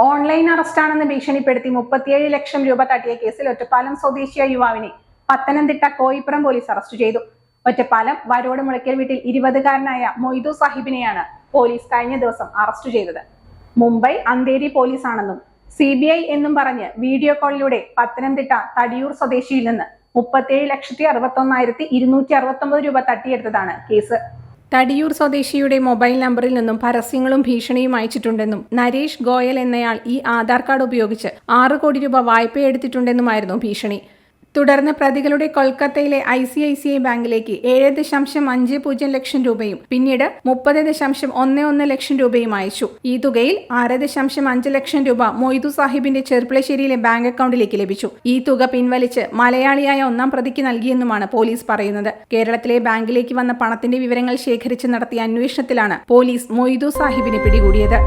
Online അറസ്റ്റാണെന്ന് ഭീഷണിപ്പെടുത്തി 37 ലക്ഷം രൂപ തട്ടിയ കേസിൽ ഒറ്റപ്പാലം സ്വദേശിയായ യുവാവിനെ പത്തനംതിട്ട കോയിപ്പുറം പോലീസ് അറസ്റ്റ് ചെയ്തു. ഒറ്റപ്പാലം വരോട് മുളയ്ക്കൽ വീട്ടിൽ 20-കാരനായ മൊയ്തു സാഹിബിനെയാണ് പോലീസ് കഴിഞ്ഞ ദിവസം അറസ്റ്റ് ചെയ്തത്. മുംബൈ അന്തേരി പോലീസാണെന്നും CBI എന്നും പറഞ്ഞ് വീഡിയോ കോളിലൂടെ പത്തനംതിട്ട തടിയൂർ സ്വദേശിയിൽ നിന്ന് 37,61,269 രൂപ തട്ടിയെടുത്തതാണ് കേസ്. തടിയൂർ സ്വദേശിയുടെ മൊബൈൽ നമ്പറിൽ നിന്നും പരസ്യങ്ങളും ഭീഷണിയും അയച്ചിട്ടുണ്ടെന്നും നരേഷ് ഗോയൽ എന്നയാൾ ഈ ആധാർ കാർഡ് ഉപയോഗിച്ച് 6 കോടി രൂപ വായ്പയെടുത്തിട്ടുണ്ടെന്നുമായിരുന്നു ഭീഷണി. തുടർന്ന് പ്രതികളുടെ കൊൽക്കത്തയിലെ ICICI ബാങ്കിലേക്ക് 7.50 ലക്ഷം രൂപയും പിന്നീട് 30.11 ലക്ഷം രൂപയും അയച്ചു. ഈ തുകയിൽ 6.5 ലക്ഷം രൂപ മൊയ്തു സാഹിബിന്റെ ചെർപ്പുളശ്ശേരിയിലെ ബാങ്ക് അക്കൗണ്ടിലേക്ക് ലഭിച്ചു. ഈ തുക പിൻവലിച്ച് മലയാളിയായ 1-ാം പ്രതിക്ക് നൽകിയെന്നുമാണ് പോലീസ് പറയുന്നത്. കേരളത്തിലെ ബാങ്കിലേക്ക് വന്ന പണത്തിന്റെ വിവരങ്ങൾ ശേഖരിച്ച് നടത്തിയ അന്വേഷണത്തിലാണ് പോലീസ് മൊയ്തു സാഹിബിനെ പിടികൂടിയത്.